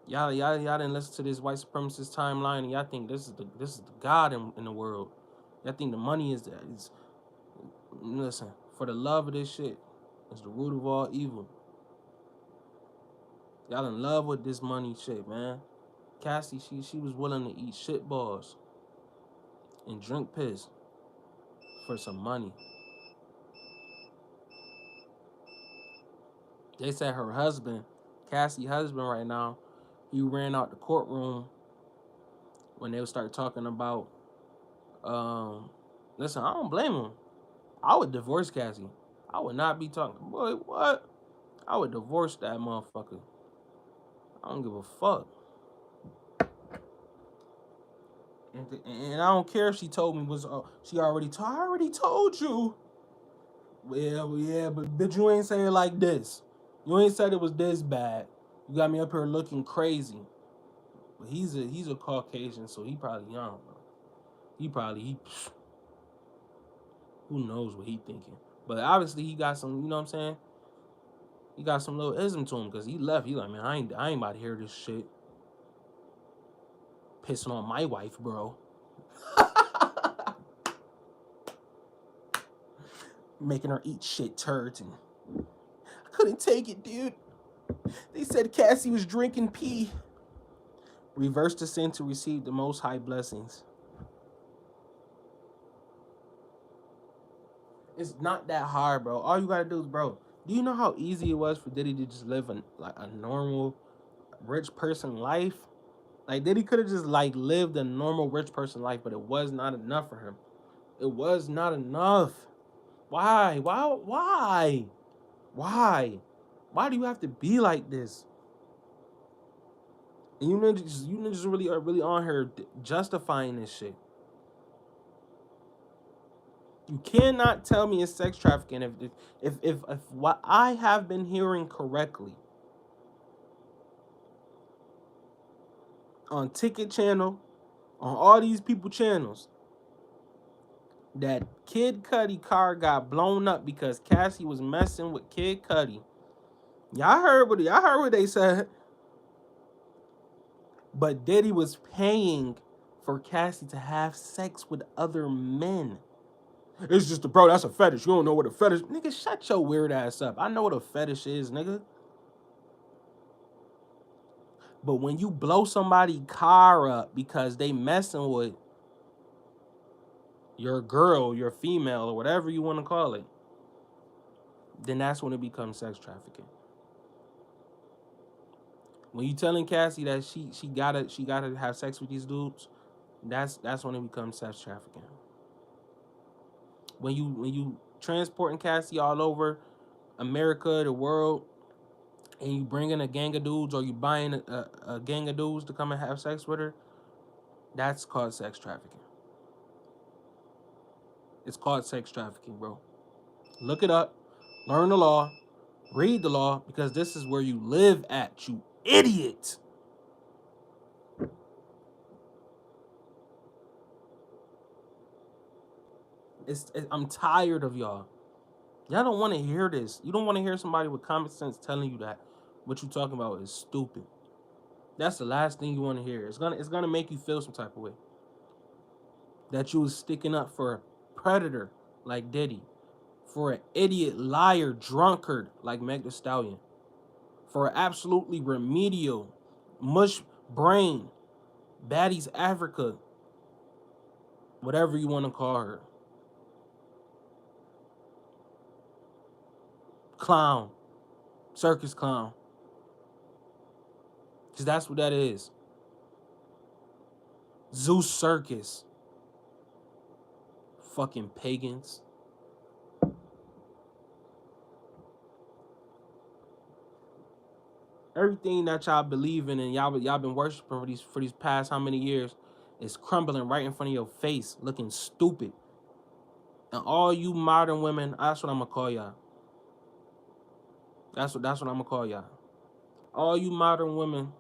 Y'all didn't listen to this white supremacist timeline, and y'all think this is the God in the world. Y'all think the money is that. Listen, for the love of this shit, it's the root of all evil. Y'all in love with this money shit, man. Cassie, she was willing to eat shit balls and drink piss for some money. They said her husband, Cassie's husband right now, he ran out the courtroom when they would start talking about listen, I don't blame him. I would divorce Cassie. I would not be talking, boy, what? I would divorce that motherfucker. I don't give a fuck. And I don't care if she told me was she already told. I already told you. Well, yeah, but you ain't say it like this. You ain't said it was this bad. You got me up here looking crazy. But he's a Caucasian, so he probably young. He who knows what he thinking. But obviously he got some, you know what I'm saying? He got some little ism to him because he left. He like, man, I ain't about to hear this shit. Pissing on my wife, bro. Making her eat shit turds, and I couldn't take it, dude. They said Cassie was drinking pee. Reverse the sin to receive the most high blessings. It's not that hard, bro. All you gotta do is, bro. Do you know how easy it was for Diddy to just live a normal rich person life? Like, Diddy could have just like lived a normal rich person life, but it was not enough for him. It was not enough. Why? Why? Why? Why do you have to be like this? And you niggas really are really on here justifying this shit. You cannot tell me it's sex trafficking if what I have been hearing correctly on Ticket Channel, on all these people channels, that Kid Cudi car got blown up because Cassie was messing with Kid Cudi. Y'all heard what they said. But Diddy was paying for Cassie to have sex with other men. It's just bro, that's a fetish. You don't know what a fetish. Nigga, shut your weird ass up. I know what a fetish is, nigga. But when you blow somebody's car up because they messing with your girl, your female, or whatever you want to call it, then that's when it becomes sex trafficking. When you telling Cassie that she gotta have sex with these dudes, that's when it becomes sex trafficking. When you transporting Cassie all over America, the world, and you bringing a gang of dudes, or you buying a gang of dudes to come and have sex with her, that's called sex trafficking. It's called sex trafficking, bro. Look it up, learn the law, read the law, because this is where you live at, you idiot. I'm tired of y'all. Y'all don't want to hear this. You don't want to hear somebody with common sense telling you that what you talking about is stupid. That's the last thing you want to hear. It's gonna make you feel some type of way. That you was sticking up for a predator like Diddy, for an idiot liar drunkard like Meg Thee Stallion, for an absolutely remedial mush brain baddies Africa, whatever you want to call her, clown, circus clown, because that's what that is. Zeus Circus, fucking pagans. Everything that y'all believe in and y'all been worshiping for these past how many years is crumbling right in front of your face, looking stupid. And all you modern women, that's what I'm gonna call y'all. That's what I'm gonna call y'all. All you modern women,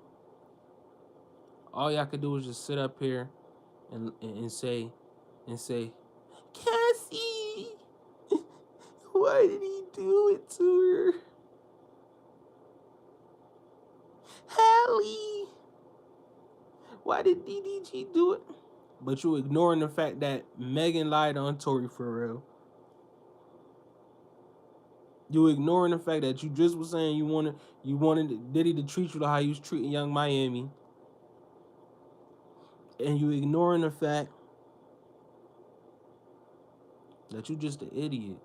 all y'all could do is just sit up here and say, Cassie, why did he do it to her? Hallie, why did DDG do it? But you ignoring the fact that Megan lied on Tory for real. You ignoring the fact that you just was saying you wanted Diddy to treat you like how you was treating Young Miami, and you ignoring the fact that you just an idiot.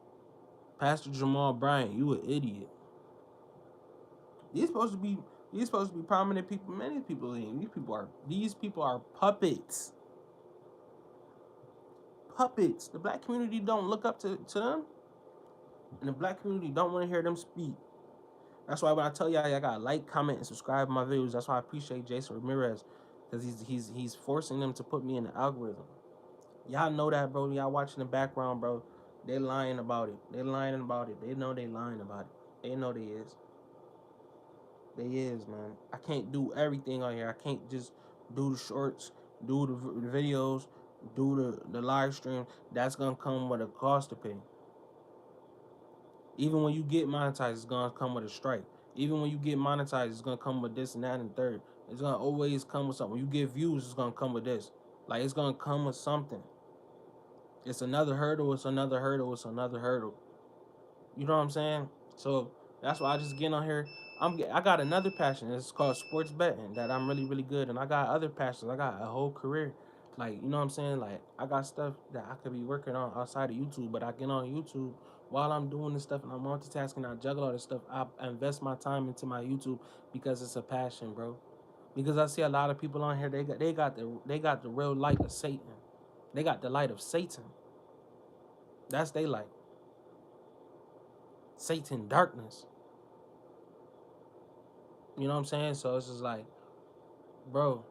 Pastor Jamal Bryant, you an idiot. These supposed to be prominent people. Many people in these people are puppets. Puppets. The black community don't look up to them, and the black community don't want to hear them speak. That's why when I tell y'all gotta like, comment, and subscribe to my videos, that's why I appreciate Jason Ramirez, because he's forcing them to put me in the algorithm. Y'all know that, bro. Y'all watching the background, bro. They lying about it. They lying about it. They know they lying about it. They know they is. They is, man. I can't do everything on here. I can't just do the shorts, do the videos, do the live stream. That's gonna come with a cost to pay. Even when you get monetized, it's gonna come with a strike. Even when you get monetized, it's gonna come with this and that and third. It's gonna always come with something. When you get views, it's gonna come with this. Like, it's gonna come with something. It's another hurdle. It's another hurdle. It's another hurdle. You know what I'm saying? So that's why I just get on here. I got another passion. It's called sports betting that I'm really really good, and I got other passions. I got a whole career. Like, you know what I'm saying? Like, I got stuff that I could be working on outside of YouTube, but I get on YouTube while I'm doing this stuff and I'm multitasking. I juggle all this stuff. I invest my time into my YouTube because it's a passion, bro. Because I see a lot of people on here. They got the real light of Satan. They got the light of Satan. That's they light. Satan darkness. You know what I'm saying? So it's just like, bro,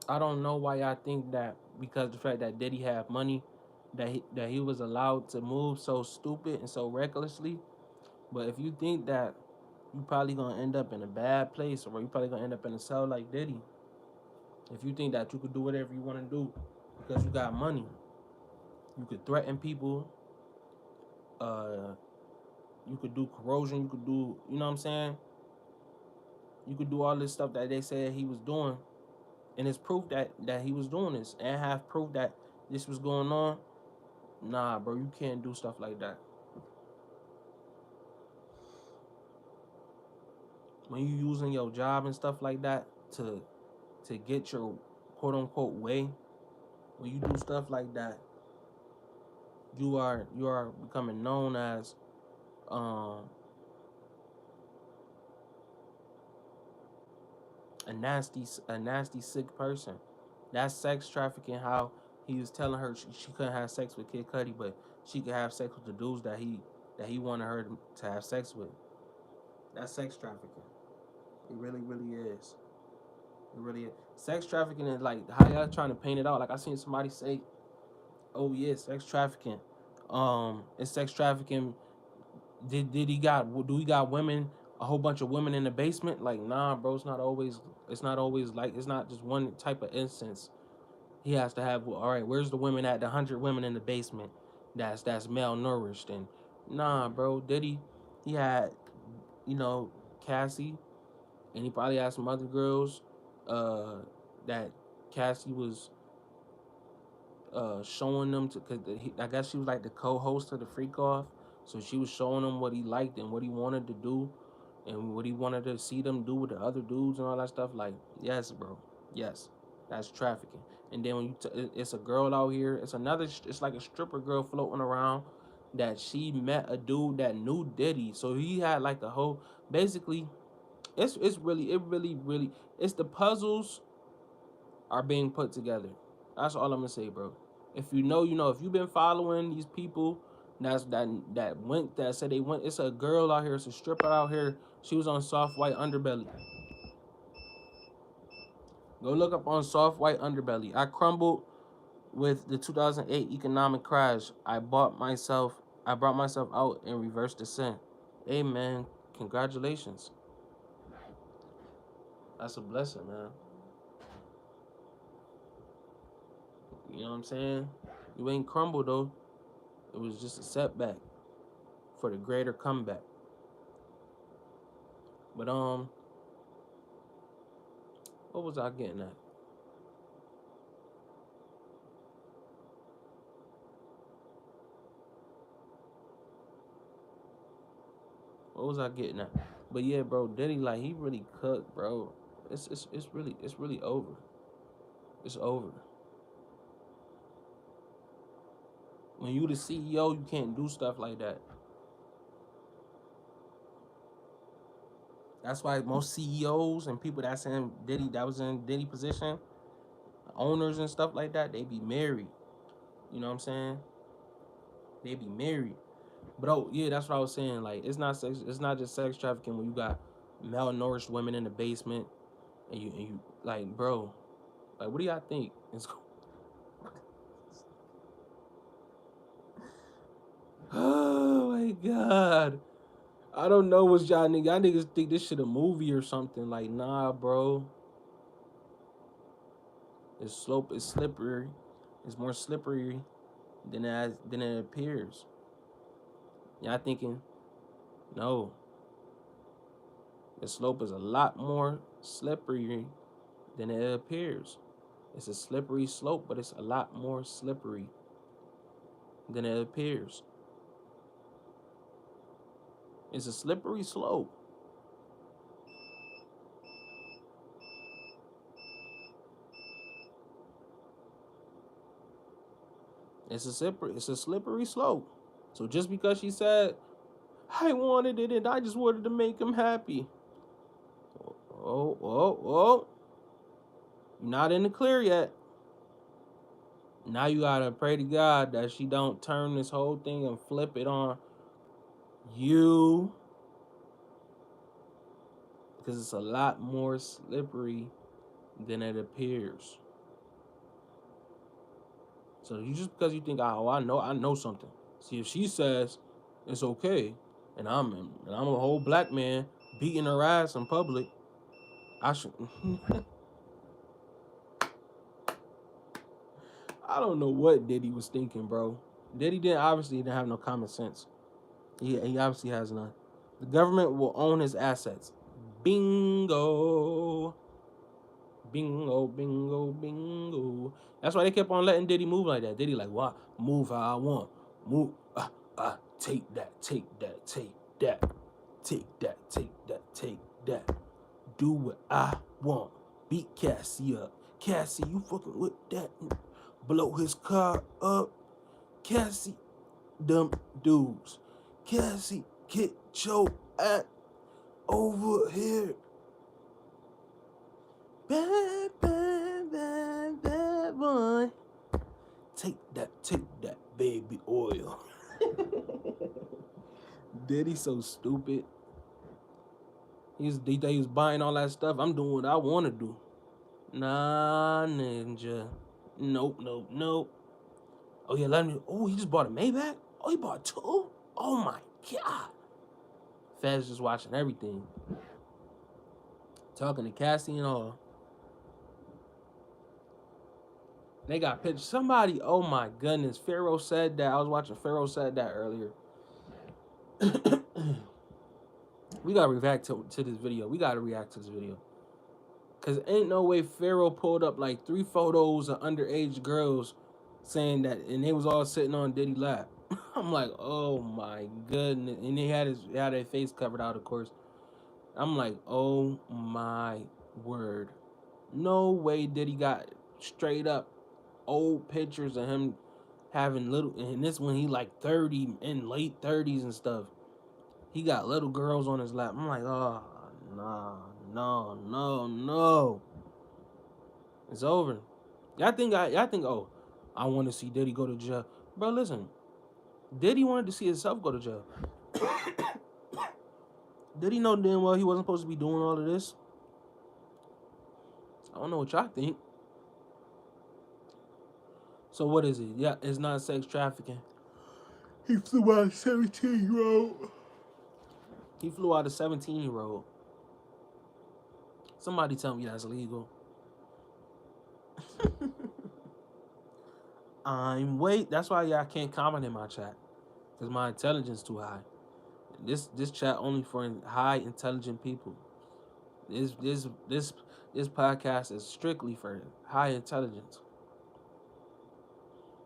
I don't know why y'all think that because the fact that Diddy had money, that he was allowed to move so stupid and so recklessly. But if you think that you probably gonna end up in a bad place, or you probably gonna end up in a cell like Diddy, if you think that you could do whatever you want to do because you got money, you could threaten people, uh, you could do corrosion, you could do, you know what I'm saying? You could do all this stuff that they said he was doing, and it's proof that he was doing this, and have proof that this was going on. Nah, bro, you can't do stuff like that. When you using your job and stuff like that to get your quote unquote way, when you do stuff like that, you are becoming known as um a nasty sick person. That's sex trafficking. How he was telling her she couldn't have sex with Kid Cudi, but she could have sex with the dudes that he wanted her to have sex with. That's sex trafficking. It really, really is. It really is. Sex trafficking is like how y'all trying to paint it out. Like, I seen somebody say, "Oh yeah, sex trafficking. It's sex trafficking. Do we got women? A whole bunch of women in the basement? Like, nah, bro. It's not always. It's not always like. It's not just one type of instance. He has to have, all right, where's the women at, the 100 women in the basement that's malnourished? And nah, bro, Diddy, he had, you know, Cassie, and he probably had some other girls uh, that Cassie was showing them to, cause I guess she was like the co-host of the Freak Off, so she was showing him what he liked and what he wanted to do, and what he wanted to see them do with the other dudes and all that stuff. Like, yes, bro, yes, that's trafficking. And then when it's a girl out here, it's another, it's like a stripper girl floating around that she met a dude that knew Diddy, so he had like a whole, basically, it's really, really, it's the puzzles are being put together. That's all I'm gonna say, bro. If you know, you know. If you've been following these people, that said they went. It's a girl out here. It's a stripper out here. She was on Soft White Underbelly. Go look up on Soft White Underbelly. I crumbled with the 2008 economic crash. I brought myself out in reverse descent. Hey man, congratulations. That's a blessing, man. You know what I'm saying? You ain't crumbled though. It was just a setback for the greater comeback. But what was I getting at? What was I getting at? But yeah, bro, Diddy, like, he really cooked, bro. It's really over. It's over. When you the CEO, you can't do stuff like that. That's why most CEOs and people that's in Diddy, that was in Diddy position, owners and stuff like that, they be married. You know what I'm saying? They be married. But oh yeah, that's what I was saying. Like, it's not sex. It's not just sex trafficking when you got malnourished women in the basement, and you like, bro, like, what do y'all think? It's oh my god. I don't know what's y'all niggas. Y'all niggas think this shit a movie or something. Like, nah, bro. It's slope is slippery. It's more slippery than it appears. Y'all thinking, no. The slope is a lot more slippery than it appears. It's a slippery slope, but it's a lot more slippery than it appears. It's a slippery slope. It's a slippery slope. So just because she said, I wanted it and I just wanted to make him happy. Oh. You're not in the clear yet. Now you gotta pray to God that she don't turn this whole thing and flip it on you. Because it's a lot more slippery than it appears. So you just because you think, oh, I know something. See, if she says it's okay, and I'm a whole black man beating her ass in public, I should. I don't know what Diddy was thinking, bro. Diddy didn't have no common sense. He obviously has none. The government will own his assets. Bingo. Bingo, bingo, bingo. That's why they kept on letting Diddy move like that. Diddy like, what? Move how I want. Move. Take that, take that, take that. Take that, take that, take that. Do what I want. Beat Cassie up. Cassie, you fucking with that. Blow his car up. Cassie, them dudes. Cassie, get your ass over here. Bad, bad, bad, bad boy. Take that, baby oil. Diddy so stupid. He thought he was buying all that stuff. I'm doing what I want to do. Nah, ninja. Nope. Oh yeah, let me. Oh, he just bought a Maybach. Oh, he bought two. Oh my god. Feds just watching everything. Talking to Cassie and all. They got pictures. Somebody, oh my goodness, Pharaoh said that. I was watching Pharaoh said that earlier. We gotta react to this video. We gotta react to this video. Cause ain't no way Pharaoh pulled up like 3 photos of underage girls saying that, and they was all sitting on Diddy lap. I'm like, oh my goodness. And they had their face covered out, of course. I'm like, oh my word. No way Diddy got straight up old pictures of him having little, and this when he like 30 in late 30s and stuff. He got little girls on his lap. I'm like, oh nah, no. It's over. Y'all think, oh, I want to see Diddy go to jail. Bro, listen. Diddy wanted to see himself go to jail. Did he know damn well he wasn't supposed to be doing all of this? I don't know what y'all think. So what is it? Yeah, it's not sex trafficking. He flew out a 17-year-old. He flew out a 17-year-old. Somebody tell me that's illegal. That's why y'all can't comment in my chat. Because my intelligence too high. This chat only for high intelligent people. This podcast is strictly for high intelligence.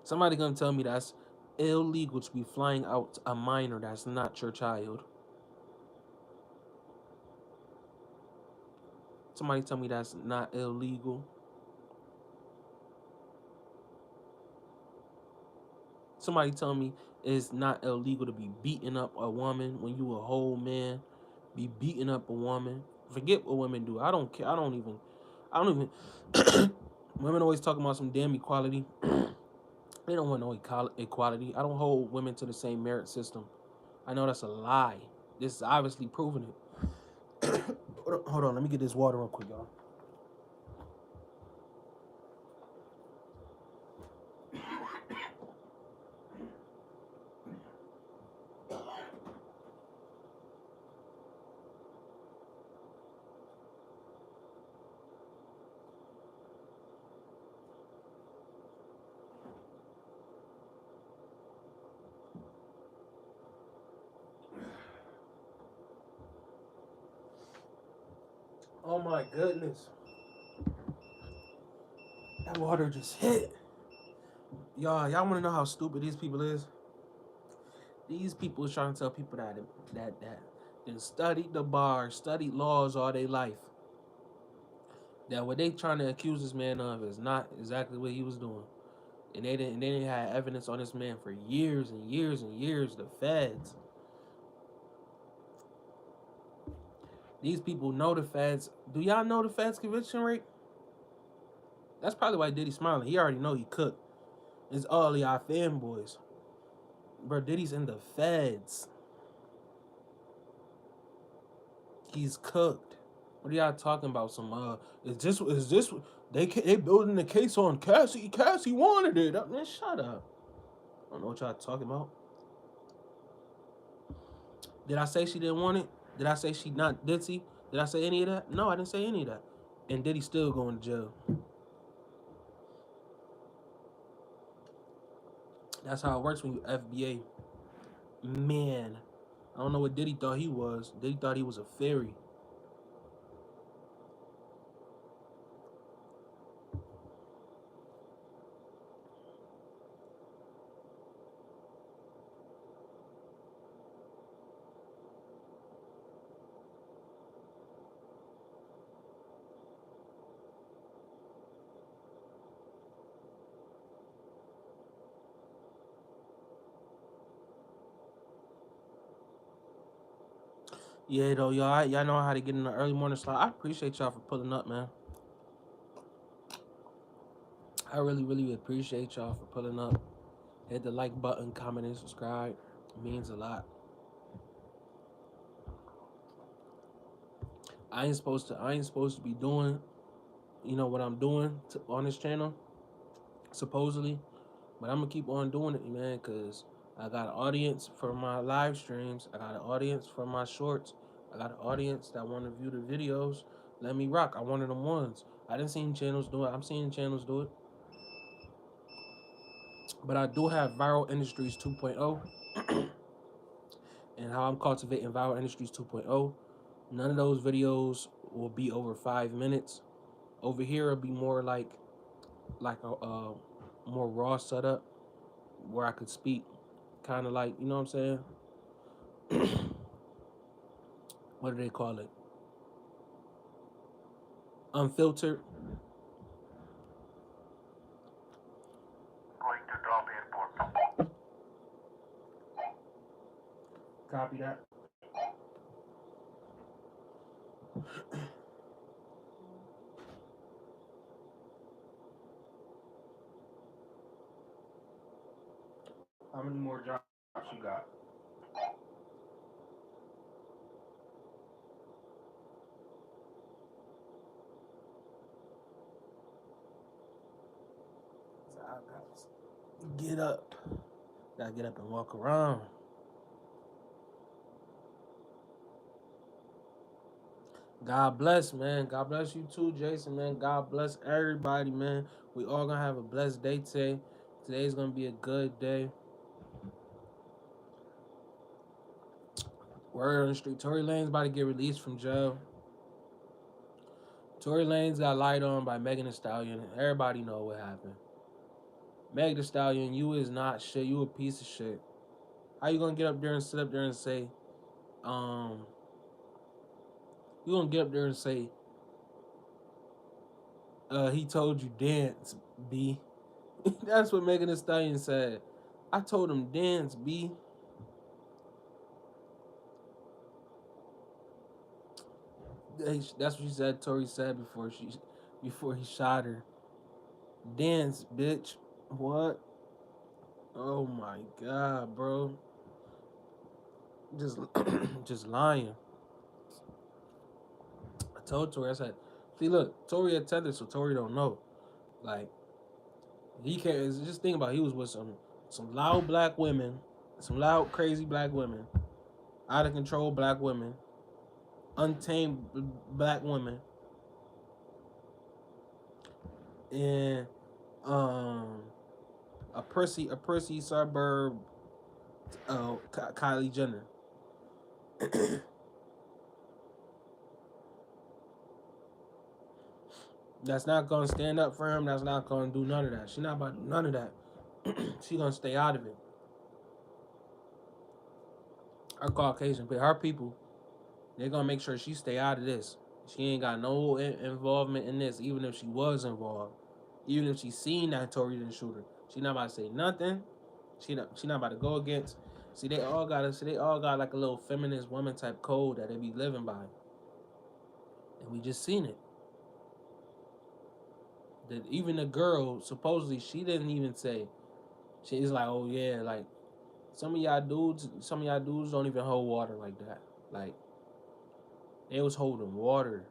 Somebody gonna tell me that's illegal to be flying out a minor that's not your child. Somebody tell me that's not illegal. Somebody tell me it's not illegal to be beating up a woman when you a whole man. Be beating up a woman. Forget what women do. I don't care. I don't even. Women always talking about some damn equality. They don't want no equality. I don't hold women to the same merit system. I know that's a lie. This is obviously proving it. Hold on, let me get this water real quick, y'all. Oh my goodness. That water just hit. Y'all want to know how stupid these people is? These people is trying to tell people that then studied the bar, studied laws all their life. That what they trying to accuse this man of is not exactly what he was doing. And they didn't have evidence on this man for years and years and years. The feds. These people know the feds. Do y'all know the feds conviction rate? That's probably why Diddy smiling. He already know he cooked. It's all y'all fanboys. Bro, Diddy's in the feds. He's cooked. What are y'all talking about? Is this they building the case on Cassie? Cassie wanted it. Man, shut up. I don't know what y'all talking about. Did I say she didn't want it? Did I say she not ditzy? Did I say any of that? No, I didn't say any of that. And Diddy still going to jail. That's how it works when you FBA. Man, I don't know what Diddy thought he was. Diddy thought he was a fairy. Yeah, though, y'all know how to get in the early morning slot. I appreciate y'all for pulling up, man. I really, really appreciate y'all for pulling up. Hit the like button, comment, and subscribe. It means a lot. I ain't supposed to be doing, what I'm doing on this channel, supposedly. But I'm gonna keep on doing it, man, because I got an audience for my live streams. I got an audience for my shorts. I got an audience that want to view the videos. Let me rock. I'm one of them ones. I didn't see channels do it. I'm seeing channels do it. But I do have Viral Industries 2.0 and how I'm cultivating Viral Industries 2.0. None of those videos will be over 5 minutes. Over here, it'll be more like a more raw setup where I could speak, kind of like, you know what I'm saying? What do they call it? Unfiltered. Going to drop airport. Copy that. How many more drops you got? So I gotta get up. Gotta get up and walk around. God bless, man. God bless you too, Jason, man. God bless everybody, man. We all gonna have a blessed day today. Today's gonna be a good day. Word on the street. Tory Lanez about to get released from jail. Tory Lanez got lied on by Megan Thee Stallion. Everybody know what happened. Meg Thee Stallion, you is not shit. You a piece of shit. How you gonna get up there and sit up there and say, um, you gonna get up there and say, he told you dance, B. That's what Megan Thee Stallion said. I told him dance, B. That's what she said. Tory said before he shot her. Dance, bitch. What? Oh my god, bro. Just just lying. I told Tory. I said, see, look, Tory attended, so Tory don't know. Like he can't. Just think about it, he was with some loud black women, some loud crazy black women, out of control black women, untamed black women, and um a prissy suburb Kylie Jenner. That's not gonna stand up for him. That's not gonna do none of that. She not about to do none of that. She gonna stay out of it. Her Caucasian, but her people, they're gonna make sure she stay out of this. She ain't got no involvement in this, even if she was involved. Even if she seen that Tory didn't shoot her, she not about to say nothing. She not about to go against. See, they all got like a little feminist woman type code that they be living by, and we just seen it. That even the girl supposedly she didn't even say. She's like, oh yeah, like some of y'all dudes don't even hold water like that. Like they was holding water.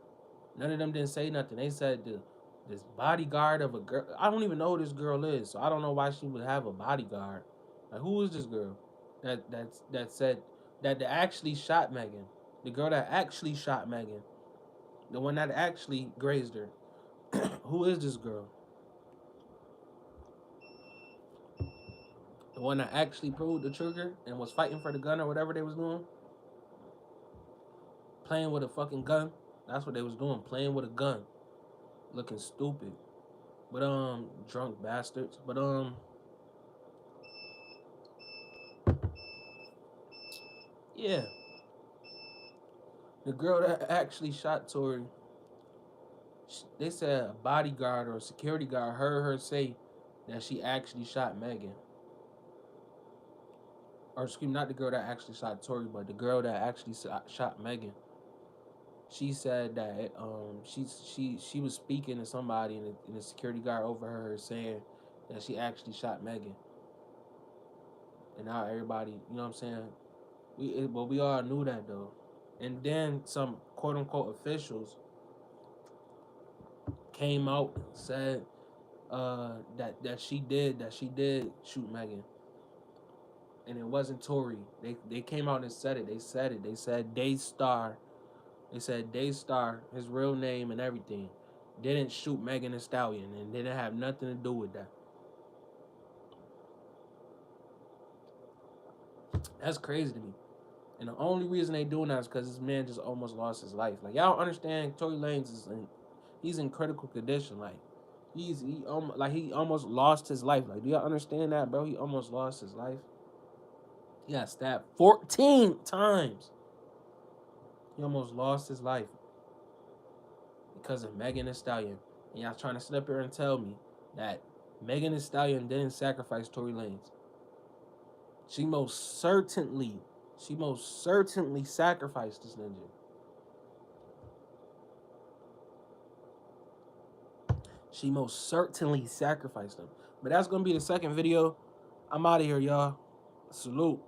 None of them didn't say nothing. They said this bodyguard of a girl. I don't even know who this girl is, so I don't know why she would have a bodyguard. Like who is this girl? That said that actually shot Megan. The girl that actually shot Megan. The one that actually grazed her. Who is this girl? The one that actually pulled the trigger and was fighting for the gun or whatever they was doing? Playing with a fucking gun. That's what they was doing. Playing with a gun. Looking stupid. But drunk bastards. But yeah. The girl that actually shot Tory, they said a bodyguard or a security guard heard her say that she actually shot Megan. Or excuse me, not the girl that actually shot Tory, but the girl that actually shot Megan. She said that she was speaking to somebody and the security guard overheard her saying that she actually shot Megan. And now everybody, you know what I'm saying? But we all knew that though. And then some quote unquote officials came out and said that she did shoot Megan, and it wasn't Tory. They came out and said it. They said it. They said Daystar. They said Daystar, his real name and everything, didn't shoot Megan Thee Stallion and didn't have nothing to do with that. That's crazy to me. And the only reason they doing that is because this man just almost lost his life. Like y'all don't understand, Tory Lanez he's in critical condition. Like he almost lost his life. Like, do y'all understand that, bro? He almost lost his life. He got stabbed 14 times. He almost lost his life because of Megan Thee Stallion. And y'all trying to sit up here and tell me that Megan Thee Stallion didn't sacrifice Tory Lanez. She most certainly sacrificed this ninja. She most certainly sacrificed him. But that's gonna be the second video. I'm out of here, y'all. Salute.